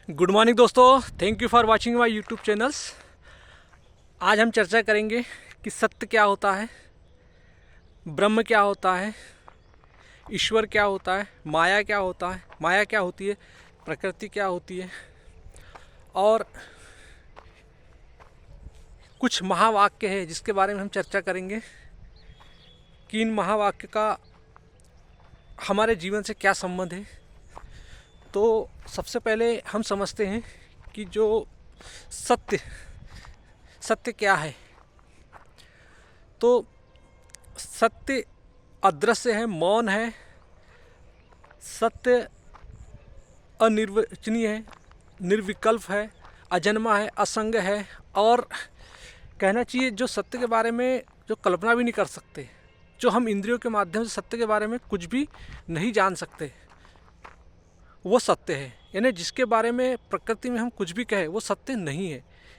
Good morning दोस्तों, thank you for watching my YouTube channels. आज हम चर्चा करेंगे कि सत्य क्या होता है, ब्रह्म क्या होता है, ईश्वर क्या होता है, माया क्या होता है, माया क्या होती है, प्रकृति क्या होती है, और कुछ महावाक्य है जिसके बारे में हम चर्चा करेंगे कि इन महावाक्य का हमारे जीवन से क्या संबंध है। तो सबसे पहले हम समझते हैं कि जो सत्य सत्य क्या है। तो सत्य अदृश्य है, मौन है, सत्य अनिर्वचनीय है, निर्विकल्प है, अजन्मा है, असंग है, और कहना चाहिए जो सत्य के बारे में जो कल्पना भी नहीं कर सकते, जो हम इंद्रियों के माध्यम से सत्य के बारे में कुछ भी नहीं जान सकते, वो सत्य है। यानी जिसके बारे में प्रकृति में हम कुछ भी कहें वो सत्य नहीं है।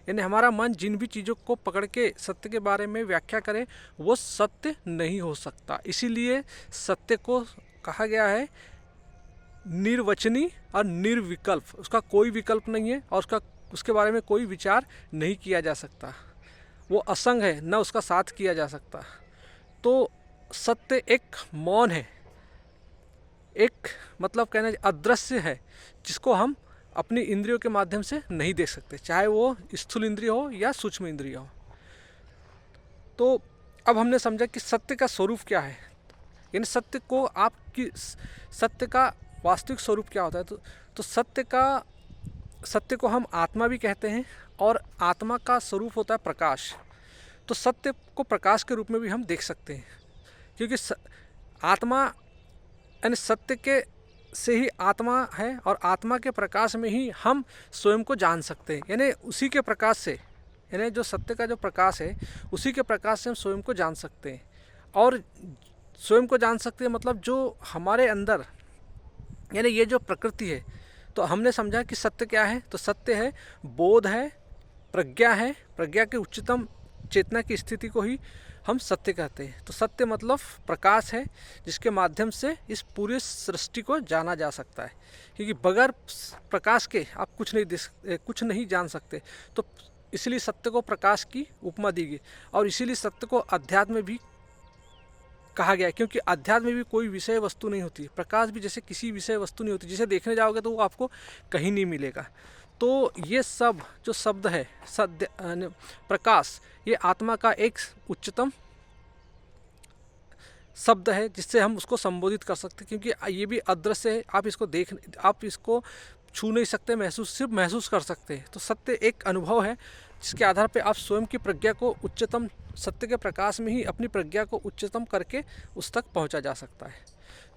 यानी हमारा मन जिन भी चीज़ों को पकड़ के सत्य के बारे में व्याख्या करे वो सत्य नहीं हो सकता। इसीलिए सत्य को कहा गया है निर्वचनीय और निर्विकल्प। उसका कोई विकल्प नहीं है और उसके बारे में कोई विचार नहीं किया जा सकता। वो असंग है, न उसका साथ किया जा सकता। तो सत्य एक मौन है, एक मतलब कहना अदृश्य है, जिसको हम अपनी इंद्रियों के माध्यम से नहीं देख सकते, चाहे वो स्थूल इंद्रिय हो या सूक्ष्म इंद्रिय हो। तो अब हमने समझा कि सत्य का स्वरूप क्या है, यानी सत्य को आपकी सत्य का वास्तविक स्वरूप क्या होता है। तो सत्य को हम आत्मा भी कहते हैं, और आत्मा का स्वरूप होता है प्रकाश। तो सत्य को प्रकाश के रूप में भी हम देख सकते हैं, क्योंकि आत्मा यानी सत्य के से ही आत्मा है, और आत्मा के प्रकाश में ही हम स्वयं को जान सकते हैं। यानी उसी के प्रकाश से, यानी जो सत्य का जो प्रकाश है उसी के प्रकाश से हम स्वयं को जान सकते हैं। और स्वयं को जान सकते हैं मतलब जो हमारे अंदर, यानी ये जो प्रकृति है। तो हमने समझा कि सत्य क्या है। तो सत्य है बोध है, प्रज्ञा है, प्रज्ञा के उच्चतम चेतना की स्थिति को ही हम सत्य कहते हैं। तो सत्य मतलब प्रकाश है जिसके माध्यम से इस पूरे सृष्टि को जाना जा सकता है, क्योंकि बगैर प्रकाश के आप कुछ नहीं जान सकते। तो इसीलिए सत्य को प्रकाश की उपमा दी गई, और इसीलिए सत्य को अध्यात्म भी कहा गया, क्योंकि अध्यात्म में भी कोई विषय वस्तु नहीं होती। प्रकाश भी जैसे किसी विषय वस्तु नहीं होती, जिसे देखने जाओगे तो वो आपको कहीं नहीं मिलेगा। तो ये सब जो शब्द है सत्य प्रकाश, ये आत्मा का एक उच्चतम शब्द है जिससे हम उसको संबोधित कर सकते हैं, क्योंकि ये भी अदृश्य है। आप इसको छू नहीं सकते, सिर्फ महसूस कर सकते हैं। तो सत्य एक अनुभव है जिसके आधार पर आप स्वयं की प्रज्ञा को उच्चतम, सत्य के प्रकाश में ही अपनी प्रज्ञा को उच्चतम करके उस तक पहुंचा जा सकता है।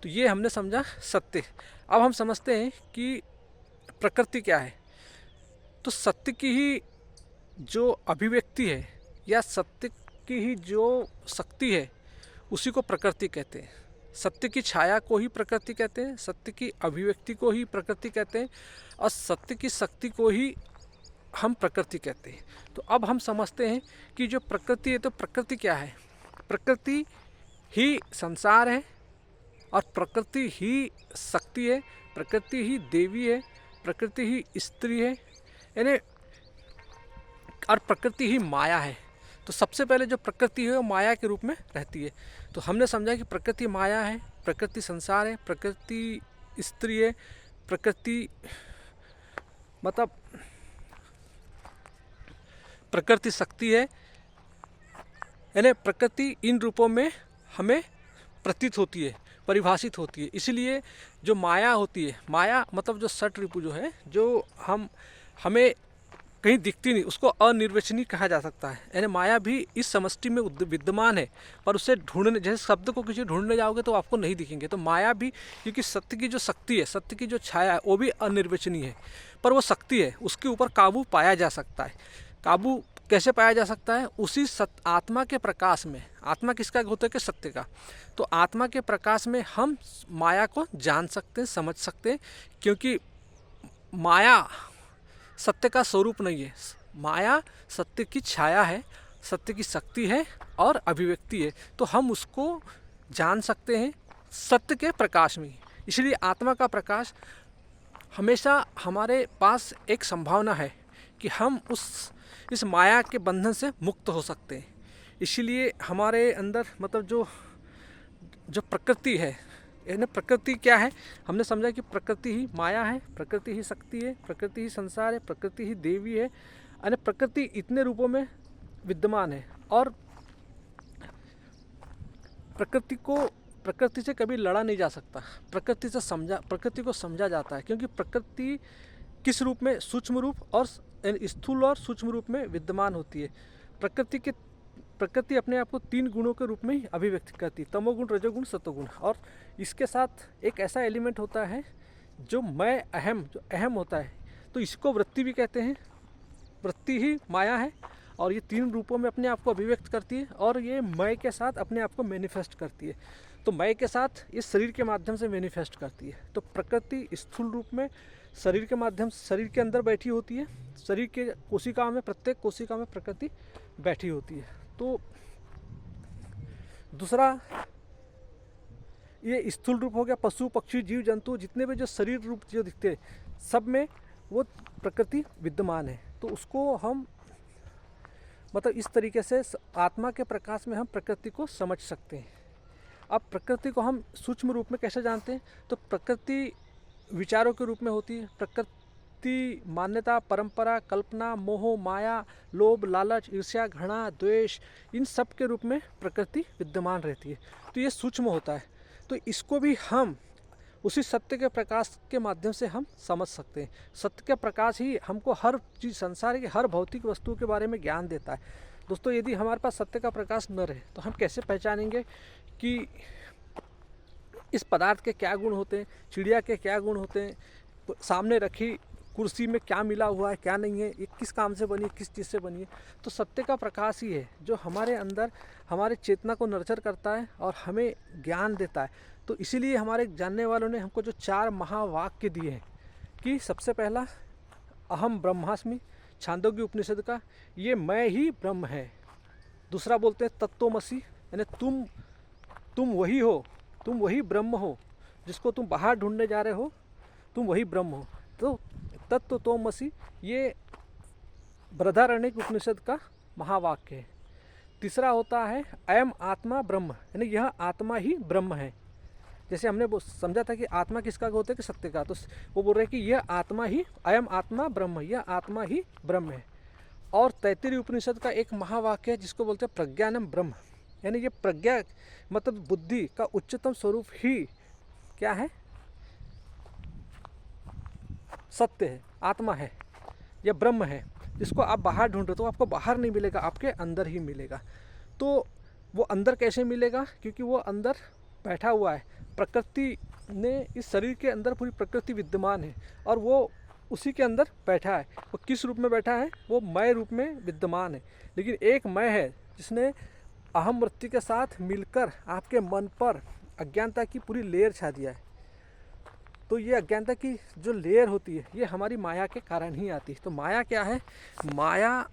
तो ये हमने समझा सत्य। अब हम समझते हैं कि प्रकृति क्या है। तो सत्य की ही जो अभिव्यक्ति है या सत्य की ही जो शक्ति है उसी को प्रकृति कहते हैं। सत्य की छाया को ही प्रकृति कहते हैं, सत्य की अभिव्यक्ति को ही प्रकृति कहते हैं, और सत्य की शक्ति को ही हम प्रकृति कहते हैं। तो अब हम समझते हैं कि जो प्रकृति है, तो प्रकृति क्या है। प्रकृति ही संसार है, और प्रकृति ही शक्ति है, प्रकृति ही देवी है, प्रकृति ही स्त्री है, यानी और प्रकृति ही माया है। तो सबसे पहले जो प्रकृति है वो माया के रूप में रहती है। तो हमने समझा कि प्रकृति माया है, प्रकृति संसार है, प्रकृति स्त्री है, प्रकृति मतलब प्रकृति शक्ति है, यानी प्रकृति इन रूपों में हमें प्रतीत होती है, परिभाषित होती है। इसलिए जो माया होती है, माया मतलब जो षट रिपु जो है, जो हमें कहीं दिखती नहीं, उसको अनिर्वचनीय कहा जा सकता है। यानी माया भी इस समष्टि में विद्यमान है, पर उसे ढूंढने, जैसे शब्द को किसी ढूंढने जाओगे तो आपको नहीं दिखेंगे। तो माया भी, क्योंकि सत्य की जो शक्ति है, सत्य की जो छाया है, वो भी अनिर्वचनीय है, पर वो शक्ति है, उसके ऊपर काबू पाया जा सकता है। काबू कैसे पाया जा सकता है? उसी आत्मा के प्रकाश में। आत्मा किसका होता है? कि सत्य का। तो आत्मा के प्रकाश में हम माया को जान सकते हैं, समझ सकते हैं, क्योंकि माया सत्य का स्वरूप नहीं है। माया सत्य की छाया है, सत्य की शक्ति है और अभिव्यक्ति है। तो हम उसको जान सकते हैं सत्य के प्रकाश में। इसलिए आत्मा का प्रकाश हमेशा हमारे पास एक संभावना है कि हम इस माया के बंधन से मुक्त हो सकते हैं। इसीलिए हमारे अंदर मतलब जो जो प्रकृति है, यानी प्रकृति क्या है, हमने समझा कि प्रकृति ही माया है, प्रकृति ही शक्ति है, प्रकृति ही संसार है, प्रकृति ही देवी है। यानी प्रकृति इतने रूपों में विद्यमान है और प्रकृति से कभी लड़ा नहीं जा सकता। प्रकृति को समझा जाता है, क्योंकि प्रकृति किस रूप में, सूक्ष्म रूप और स्थूल और सूक्ष्म रूप में विद्यमान होती है। प्रकृति अपने आप को 3 गुणों के रूप में ही अभिव्यक्त करती है, तमोगुण, रजोगुण, सतोगुण। और इसके साथ एक ऐसा एलिमेंट होता है जो जो अहम होता है, तो इसको वृत्ति भी कहते हैं। वृत्ति ही माया है और ये 3 रूपों में अपने आप को अभिव्यक्त करती है और ये मय के साथ अपने आप को मैनिफेस्ट करती है। तो मय के साथ इस शरीर के माध्यम से मैनिफेस्ट करती है। तो प्रकृति स्थूल रूप में शरीर के माध्यम से शरीर के अंदर बैठी होती है। शरीर के कोशिकाओं में, प्रत्येक कोशिका में प्रकृति बैठी होती है। तो दूसरा ये स्थूल रूप हो गया। पशु पक्षी जीव जंतु जितने भी जो शरीर रूप जो दिखते हैं, सब में वो प्रकृति विद्यमान है। तो उसको हम मतलब इस तरीके से आत्मा के प्रकाश में हम प्रकृति को समझ सकते हैं। अब प्रकृति को हम सूक्ष्म रूप में कैसे जानते हैं? तो प्रकृति विचारों के रूप में होती है। प्रकृति मान्यता, परंपरा, कल्पना, मोह, माया, लोभ, लालच, ईर्ष्या, घृणा, द्वेष, इन सब के रूप में प्रकृति विद्यमान रहती है। तो ये सूक्ष्म होता है। तो इसको भी हम उसी सत्य के प्रकाश के माध्यम से हम समझ सकते हैं। सत्य का प्रकाश ही हमको हर चीज़, संसार की हर भौतिक वस्तु के बारे में ज्ञान देता है। दोस्तों, यदि हमारे पास सत्य का प्रकाश न रहे तो हम कैसे पहचानेंगे कि इस पदार्थ के क्या गुण होते हैं, चिड़िया के क्या गुण होते हैं, सामने रखी कुर्सी में क्या मिला हुआ है, क्या नहीं है, ये किस काम से बनी है, किस चीज़ से बनी है। तो सत्य का प्रकाश ही है जो हमारे अंदर हमारे चेतना को नर्चर करता है और हमें ज्ञान देता है। तो इसीलिए हमारे जानने वालों ने हमको जो 4 महावाक्य दिए हैं कि सबसे पहला अहम ब्रह्मास्मि, छांदोग्य उपनिषद का, ये मैं ही ब्रह्म है। दूसरा बोलते हैं तत्त्वमसि, यानी तुम वही हो, तुम वही ब्रह्म हो, जिसको तुम बाहर ढूंढने जा रहे हो, तुम वही ब्रह्म हो। तो तत्त्वमसि ये बृहदारण्यक उपनिषद का महावाक्य है। तीसरा होता है अयम आत्मा ब्रह्म, यानी यह आत्मा ही ब्रह्म है। जैसे हमने समझा था कि आत्मा किसका होता है, कि सत्य का, तो वो बोल रहे हैं कि यह आत्मा ही, अयम आत्मा ब्रह्म, यह आत्मा ही ब्रह्म है। और तैत्तिरीय उपनिषद का एक महावाक्य है जिसको बोलते हैं प्रज्ञानम ब्रह्म, यानी ये प्रज्ञा मतलब बुद्धि का उच्चतम स्वरूप ही क्या है, सत्य है, आत्मा है, यह ब्रह्म है। जिसको आप बाहर ढूंढ रहे हो तो आपको बाहर नहीं मिलेगा, आपके अंदर ही मिलेगा। तो वो अंदर कैसे मिलेगा? क्योंकि वो अंदर बैठा हुआ है। प्रकृति ने इस शरीर के अंदर पूरी प्रकृति विद्यमान है और वो उसी के अंदर बैठा है। वो किस रूप में बैठा है? वो मय रूप में विद्यमान है। लेकिन एक मय है जिसने अहम वृत्ति के साथ मिलकर आपके मन पर अज्ञानता की पूरी लेयर छा दिया है। तो ये अज्ञानता की जो लेयर होती है ये हमारी माया के कारण ही आती है। तो माया क्या है? माया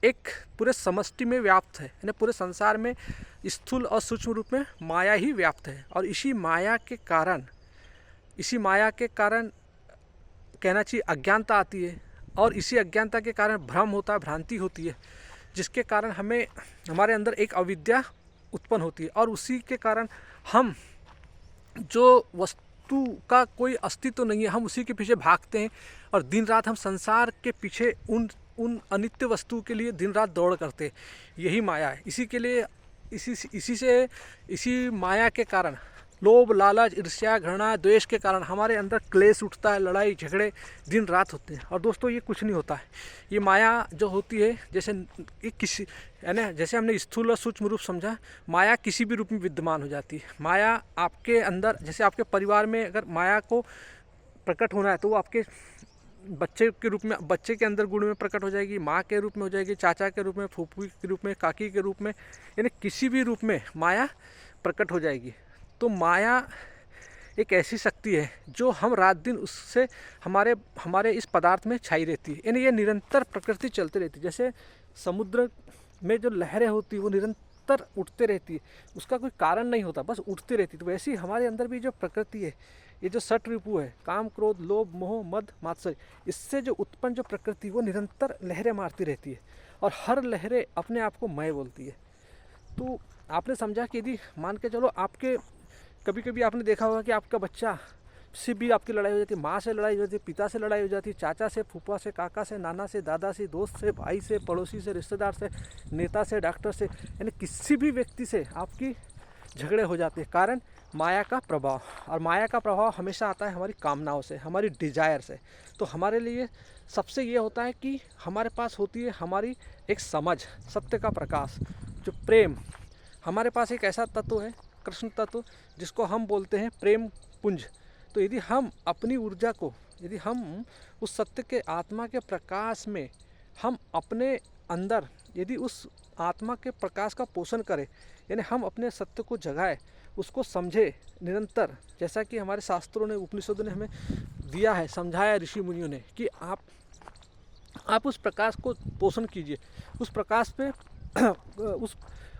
एक पूरे समष्टि में व्याप्त है, यानी पूरे संसार में स्थूल और सूक्ष्म रूप में माया ही व्याप्त है। और इसी माया के कारण कहना चाहिए अज्ञानता आती है और इसी अज्ञानता के कारण भ्रम होता है, भ्रांति होती है, जिसके कारण हमें हमारे अंदर एक अविद्या उत्पन्न होती है और उसी के कारण हम जो वस्तु का कोई अस्तित्व नहीं है हम उसी के पीछे भागते हैं और दिन रात हम संसार के पीछे उन अनित्य वस्तु के लिए दिन रात दौड़ करते हैं। यही माया है। इसी के लिए इसी माया के कारण लोभ, लालच, ईर्ष्या, घृणा, द्वेष के कारण हमारे अंदर क्लेश उठता है, लड़ाई झगड़े दिन रात होते हैं। और दोस्तों ये कुछ नहीं होता है। ये माया जो होती है जैसे जैसे हमने स्थूल और सूक्ष्म रूप समझा, माया किसी भी रूप में विद्यमान हो जाती है। माया आपके अंदर, जैसे आपके परिवार में अगर माया को प्रकट होना है तो वो आपके बच्चे के रूप में, बच्चे के अंदर गुण में प्रकट हो जाएगी, माँ के रूप में हो जाएगी, चाचा के रूप में, फूफी के रूप में, काकी के रूप में, यानी किसी भी रूप में माया प्रकट हो जाएगी। तो माया एक ऐसी शक्ति है जो हम रात दिन उससे हमारे इस पदार्थ में छाई रहती है, यानी ये निरंतर प्रकृति चलती रहती है। जैसे समुद्र में जो लहरें होती है वो निरंतर उठते रहती है, उसका कोई कारण नहीं होता, बस उठती रहती है। तो वैसे ही हमारे अंदर भी जो प्रकृति है ये जो षट रिपु है, काम क्रोध लोभ मोह मद मात्सर्य, इससे जो उत्पन्न जो प्रकृति वो निरंतर लहरें मारती रहती है और हर लहरें अपने आप को मैं बोलती है। तो आपने समझा कि यदि मान के चलो आपके कभी कभी आपने देखा होगा कि आपका बच्चा से भी आपकी लड़ाई हो जाती है, माँ से लड़ाई हो जाती है, पिता से लड़ाई हो जाती है, चाचा से, फूफा से, काका से, नाना से, दादा से, दोस्त से, भाई से, पड़ोसी से, रिश्तेदार से, नेता से, डॉक्टर से, यानी किसी भी व्यक्ति से आपकी झगड़े हो जाते हैं। कारण माया का प्रभाव, और माया का प्रभाव हमेशा आता है हमारी कामनाओं से, हमारी डिजायर से। तो हमारे लिए सबसे ये होता है कि हमारे पास होती है हमारी एक समझ, सत्य का प्रकाश, जो प्रेम। हमारे पास एक ऐसा तत्व है, कृष्ण तत्व, जिसको हम बोलते हैं प्रेम पुंज। तो यदि हम अपनी ऊर्जा को, यदि हम उस सत्य के आत्मा के प्रकाश में हम अपने अंदर यदि उस आत्मा के प्रकाश का पोषण करें, यानी हम अपने सत्य को जगाए, उसको समझे निरंतर, जैसा कि हमारे शास्त्रों ने, उपनिषदों ने हमें दिया है, समझाया ऋषि मुनियों ने कि आप उस प्रकाश को पोषण कीजिए। उस प्रकाश पे उस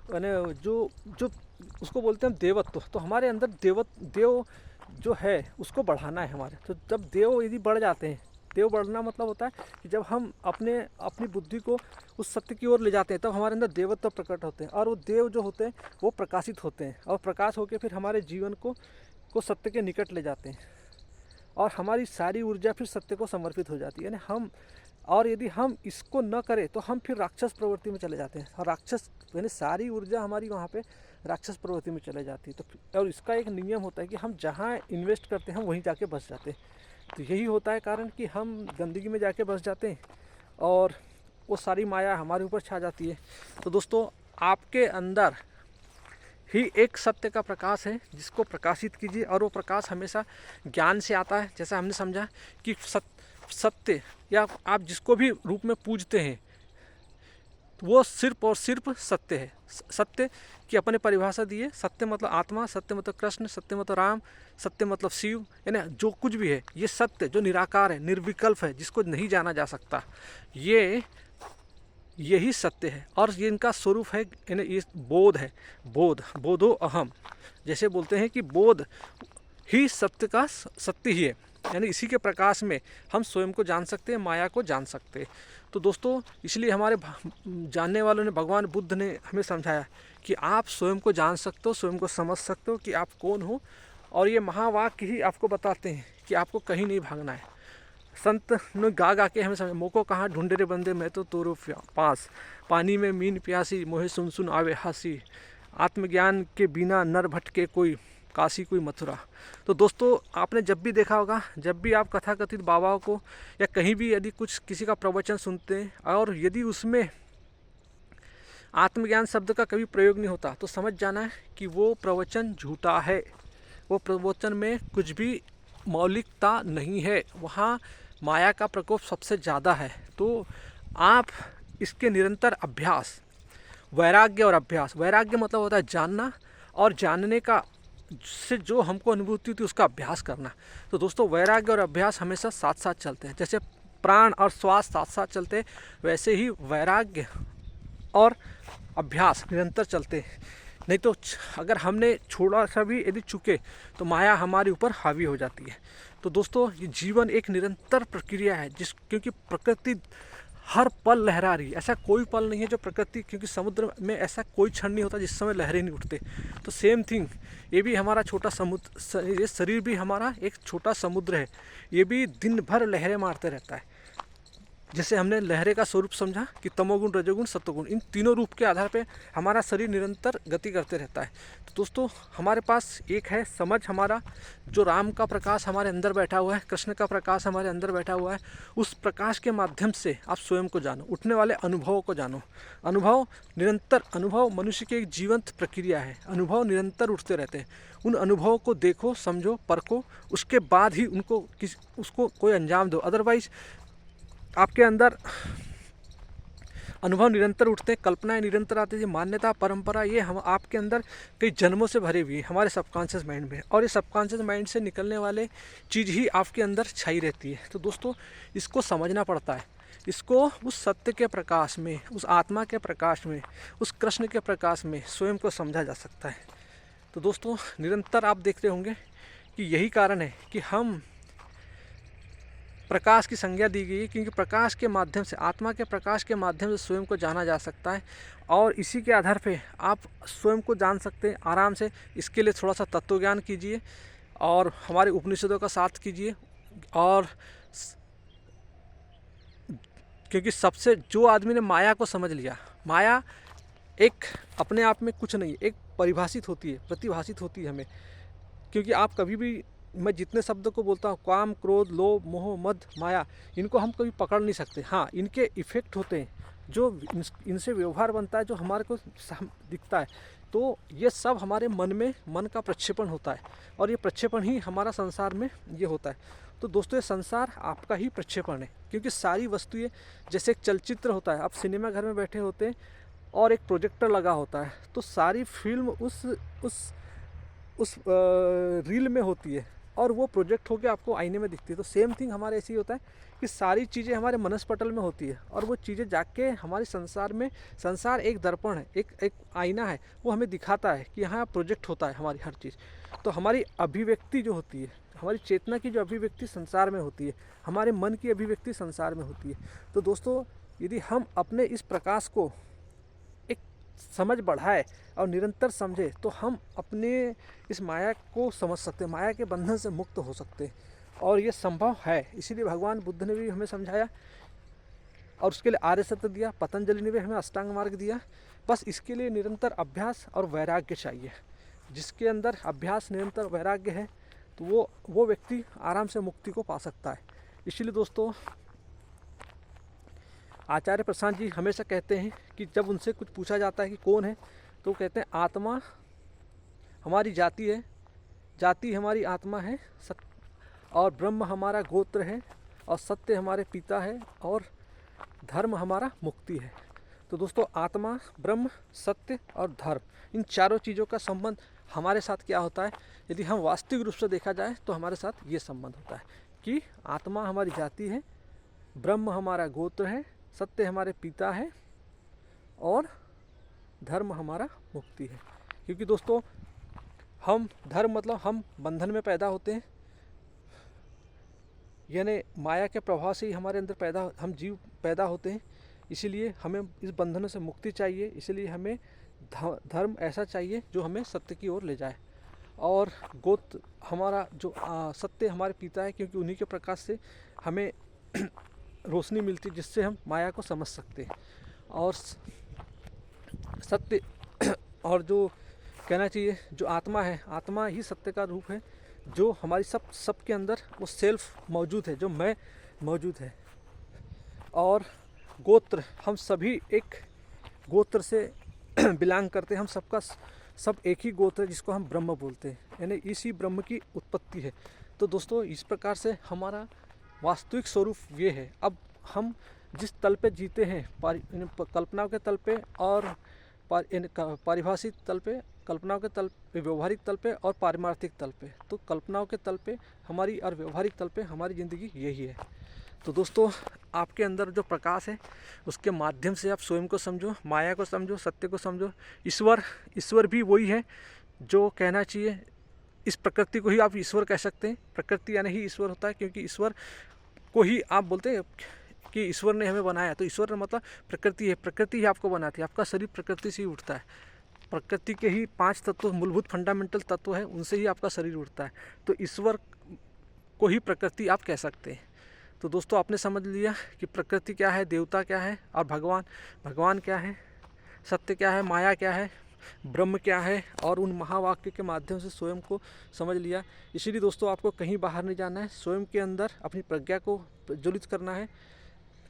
यानी जो जो उसको बोलते हैं देवत्व, तो हमारे अंदर देव जो है उसको बढ़ाना है हमारे। तो जब देव यदि बढ़ जाते हैं, देव बढ़ना मतलब होता है कि जब हम अपनी बुद्धि को उस सत्य की ओर ले जाते हैं, तब हमारे अंदर देवत्व प्रकट होते हैं, और वो देव जो होते हैं वो प्रकाशित होते हैं, और प्रकाश होकर फिर हमारे जीवन को सत्य के निकट ले जाते हैं, और हमारी सारी ऊर्जा फिर सत्य को समर्पित हो जाती है। यानी और यदि हम इसको न करें तो हम फिर राक्षस प्रवृत्ति में चले जाते हैं, और राक्षस यानी सारी ऊर्जा हमारी वहाँ पे राक्षस प्रवृत्ति में चले जाती है। तो और इसका एक नियम होता है कि हम जहाँ इन्वेस्ट करते हैं हम वहीं जाके बस जाते हैं। तो यही होता है कारण कि हम गंदगी में जाके बस जाते हैं और वो सारी माया हमारे ऊपर छा जाती है। तो दोस्तों, आपके अंदर ही एक सत्य का प्रकाश है, जिसको प्रकाशित कीजिए, और वो प्रकाश हमेशा ज्ञान से आता है। जैसा हमने समझा कि सत्य या आप जिसको भी रूप में पूजते हैं वो सिर्फ और सिर्फ सत्य है। सत्य की अपने परिभाषा दी है, सत्य मतलब आत्मा, सत्य मतलब कृष्ण, सत्य मतलब राम, सत्य मतलब शिव, यानी जो कुछ भी है ये सत्य, जो निराकार है, निर्विकल्प है, जिसको नहीं जाना जा सकता, यही सत्य है। और ये इनका स्वरूप है, यानी ये बोध है, बोधो अहम, जैसे बोलते हैं कि बोध ही सत्य का सत्य ही है, यानी इसी के प्रकाश में हम स्वयं को जान सकते हैं, माया को जान सकते हैं। तो दोस्तों, इसलिए हमारे जानने वालों ने, भगवान बुद्ध ने हमें समझाया कि आप स्वयं को जान सकते हो, स्वयं को समझ सकते हो कि आप कौन हो, और ये महावाक्य ही आपको बताते हैं कि आपको कहीं नहीं भागना है। संत ने गा के हमें समझ, मोको कहाँ ढूंढे रे बंदे, मैं तो तोरो पास, पानी में मीन प्यासी, मोहे सुन सुन आवे हासी, आत्मज्ञान के बिना नर भटके कोई काशी कोई मथुरा। तो दोस्तों, आपने जब भी देखा होगा, जब भी आप कथाकथित बाबाओं को या कहीं भी यदि कुछ किसी का प्रवचन सुनते हैं और यदि उसमें आत्मज्ञान शब्द का कभी प्रयोग नहीं होता, तो समझ जाना है कि वो प्रवचन झूठा है, वो प्रवचन में कुछ भी मौलिकता नहीं है, वहाँ माया का प्रकोप सबसे ज़्यादा है। तो आप इसके निरंतर अभ्यास, वैराग्य और अभ्यास, वैराग्य मतलब होता है जानना, और जानने का से जो हमको अनुभूति होती है उसका अभ्यास करना। तो दोस्तों, वैराग्य और अभ्यास हमेशा साथ साथ चलते हैं। जैसे प्राण और श्वास साथ साथ चलते हैं, वैसे ही वैराग्य और अभ्यास निरंतर चलते हैं। नहीं तो अगर हमने छोड़ा सा भी यदि चुके तो माया हमारे ऊपर हावी हो जाती है। तो दोस्तों, ये जीवन एक निरंतर प्रक्रिया है, क्योंकि प्रकृति हर पल लहरा रही है। ऐसा कोई पल नहीं है जो प्रकृति, क्योंकि समुद्र में ऐसा कोई क्षण नहीं होता जिस समय लहरें नहीं उठते। तो सेम थिंग, ये भी हमारा छोटा समुद्र, ये शरीर भी हमारा एक छोटा समुद्र है, ये भी दिन भर लहरें मारते रहता है। जैसे हमने लहरे का स्वरूप समझा कि तमोगुण, रजोगुण, सत्वगुण, इन तीनों रूप के आधार पे हमारा शरीर निरंतर गति करते रहता है। तो दोस्तों, हमारे पास एक है समझ, हमारा जो राम का प्रकाश हमारे अंदर बैठा हुआ है, कृष्ण का प्रकाश हमारे अंदर बैठा हुआ है, उस प्रकाश के माध्यम से आप स्वयं को जानो, उठने वाले अनुभवों को जानो। अनुभव निरंतर, अनुभव मनुष्य की एक जीवंत प्रक्रिया है, अनुभव निरंतर उठते रहते हैं। उन अनुभवों को देखो, समझो, परखो, उसके बाद ही उसको कोई अंजाम दो। अदरवाइज आपके अंदर अनुभव निरंतर उठते हैं, कल्पनाएं निरंतर आती है, मान्यता, परंपरा, ये हम आपके अंदर कई जन्मों से भरे हुए हैं हमारे सबकॉन्शियस माइंड में, और ये सबकॉन्शियस माइंड से निकलने वाले चीज़ ही आपके अंदर छाई रहती है। तो दोस्तों, इसको समझना पड़ता है, इसको उस सत्य के प्रकाश में, उस आत्मा के प्रकाश में, उस कृष्ण के प्रकाश में स्वयं को समझा जा सकता है। तो दोस्तों, निरंतर आप देखते होंगे कि यही कारण है कि हम प्रकाश की संज्ञा दी गई है, क्योंकि प्रकाश के माध्यम से, आत्मा के प्रकाश के माध्यम से स्वयं को जाना जा सकता है और इसी के आधार पे आप स्वयं को जान सकते हैं आराम से। इसके लिए थोड़ा सा तत्व ज्ञान कीजिए और हमारे उपनिषदों का साथ कीजिए। और क्योंकि सबसे जो आदमी ने माया को समझ लिया, माया एक अपने आप में कुछ नहीं, एक परिभाषित होती है, प्रतिभाषित होती है हमें। क्योंकि आप कभी भी, मैं जितने शब्दों को बोलता हूँ, काम, क्रोध, लोभ, मोह, मद, माया, इनको हम कभी पकड़ नहीं सकते। हाँ, इनके इफ़ेक्ट होते हैं, जो इनसे व्यवहार बनता है, जो हमारे को दिखता है, तो ये सब हमारे मन में, मन का प्रक्षेपण होता है और ये प्रक्षेपण ही हमारा संसार में ये होता है। तो दोस्तों, ये संसार आपका ही प्रक्षेपण है, क्योंकि सारी वस्तुएं, जैसे एक चलचित्र होता है, आप सिनेमा घर में बैठे होते हैं और एक प्रोजेक्टर लगा होता है, तो सारी फिल्म उस रील में होती है और वो प्रोजेक्ट होकर आपको आईने में दिखती है। तो सेम थिंग हमारे ऐसे ही होता है कि सारी चीज़ें हमारे मनस्पटल में होती है और वो चीज़ें जाके हमारे संसार में, संसार एक दर्पण है, एक आईना है, वो हमें दिखाता है कि यहाँ प्रोजेक्ट होता है हमारी हर चीज़। तो हमारी अभिव्यक्ति जो होती है, हमारी चेतना की जो अभिव्यक्ति संसार में होती है, हमारे मन की अभिव्यक्ति संसार में होती है। तो दोस्तों, यदि हम अपने इस प्रकाश को एक समझ बढ़ाए और निरंतर समझे, तो हम अपने इस माया को समझ सकते हैं, माया के बंधन से मुक्त हो सकते हैं और ये संभव है। इसीलिए भगवान बुद्ध ने भी हमें समझाया और उसके लिए आर्य सत्य दिया, पतंजलि ने भी हमें अष्टांग मार्ग दिया। बस इसके लिए निरंतर अभ्यास और वैराग्य चाहिए। जिसके अंदर अभ्यास, निरंतर वैराग्य है, तो वो व्यक्ति आराम से मुक्ति को पा सकता है। इसीलिए दोस्तों, आचार्य प्रशांत जी हमेशा कहते हैं कि जब उनसे कुछ पूछा जाता है कि कौन है, तो कहते हैं आत्मा हमारी जाति है, जाति हमारी आत्मा है, और ब्रह्म हमारा गोत्र है, और सत्य हमारे पिता है, और धर्म हमारा मुक्ति है। तो दोस्तों, आत्मा, ब्रह्म, सत्य और धर्म, इन चारों चीज़ों का संबंध हमारे साथ क्या होता है? यदि हम वास्तविक रूप से देखा जाए तो हमारे साथ ये संबंध होता है कि आत्मा हमारी जाति है, ब्रह्म हमारा गोत्र है, सत्य हमारे पिता है और धर्म हमारा मुक्ति है। क्योंकि दोस्तों, हम धर्म मतलब हम बंधन में पैदा होते हैं, यानी माया के प्रभाव से ही हमारे अंदर हम जीव पैदा होते हैं। इसीलिए हमें इस बंधनों से मुक्ति चाहिए। इसलिए हमें धर्म ऐसा चाहिए जो हमें सत्य की ओर ले जाए। और गोत्र हमारा जो सत्य हमारे पिता है, क्योंकि उन्हीं के प्रकाश से हमें रोशनी मिलती है, जिससे हम माया को समझ सकते हैं। और सत्य और जो कहना चाहिए, जो आत्मा है, आत्मा ही सत्य का रूप है, जो हमारी सब के अंदर वो सेल्फ मौजूद है, जो मैं मौजूद है। और गोत्र, हम सभी एक गोत्र से बिलोंग करते हैं, हम सबका सब एक ही गोत्र है, जिसको हम ब्रह्म बोलते हैं, यानी इसी ब्रह्म की उत्पत्ति है। तो दोस्तों, इस प्रकार से हमारा वास्तविक स्वरूप ये है। अब हम जिस तल पे जीते हैं, कल्पनाओं के तल पे और पारिभाषिक तल पे, कल्पनाओं के तल पे, व्यवहारिक तल पे और पारमार्थिक तल पे। तो कल्पनाओं के तल पे हमारी और व्यवहारिक तल पे हमारी ज़िंदगी यही है। तो दोस्तों, आपके अंदर जो प्रकाश है, उसके माध्यम से आप स्वयं को समझो, माया को समझो, सत्य को समझो। ईश्वर भी वही है जो कहना चाहिए, इस प्रकृति को ही आप ईश्वर कह सकते हैं। प्रकृति यानी ही ईश्वर होता है, क्योंकि ईश्वर को ही आप बोलते हैं कि ईश्वर ने हमें बनाया। तो ईश्वर मतलब प्रकृति है, प्रकृति ही आपको बनाती है। आपका शरीर प्रकृति से ही उठता है, प्रकृति के ही 5 तत्व, मूलभूत फंडामेंटल तत्व है, उनसे ही आपका शरीर उठता है। तो ईश्वर को ही प्रकृति आप कह सकते हैं। तो दोस्तों, आपने समझ लिया कि प्रकृति क्या है, देवता क्या है, और भगवान क्या है, सत्य क्या है, माया क्या है, ब्रह्म क्या है, और उन महावाक्य के माध्यम से स्वयं को समझ लिया। इसीलिए दोस्तों, आपको कहीं बाहर नहीं जाना है, स्वयं के अंदर अपनी प्रज्ञा को प्रज्वलित करना है।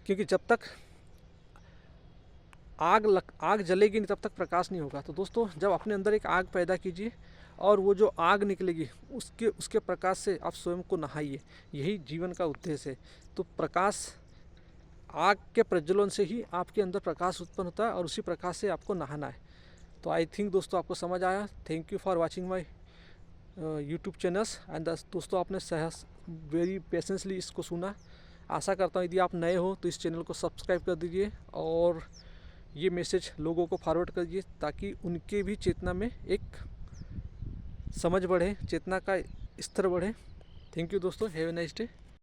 क्योंकि जब तक आग जलेगी नहीं, तब तक प्रकाश नहीं होगा। तो दोस्तों, जब अपने अंदर एक आग पैदा कीजिए और वो जो आग निकलेगी, उसके प्रकाश से आप स्वयं को नहाइए। यही जीवन का उद्देश्य है। तो प्रकाश, आग के प्रज्वलन से ही आपके अंदर प्रकाश उत्पन्न होता है और उसी प्रकाश से आपको नहाना है। तो आई थिंक दोस्तों, आपको समझ आया। Thank you for watching my YouTube channels. And दोस्तों, आपने वेरी पेशेंसली इसको सुना। आशा करता हूँ यदि आप नए हो तो इस चैनल को सब्सक्राइब कर दीजिए और ये मैसेज लोगों को फॉरवर्ड कर दीजिए, ताकि उनके भी चेतना में एक समझ बढ़े, चेतना का इस तरह बढ़े। थैंक यू दोस्तों, हैव ए नाइस डे।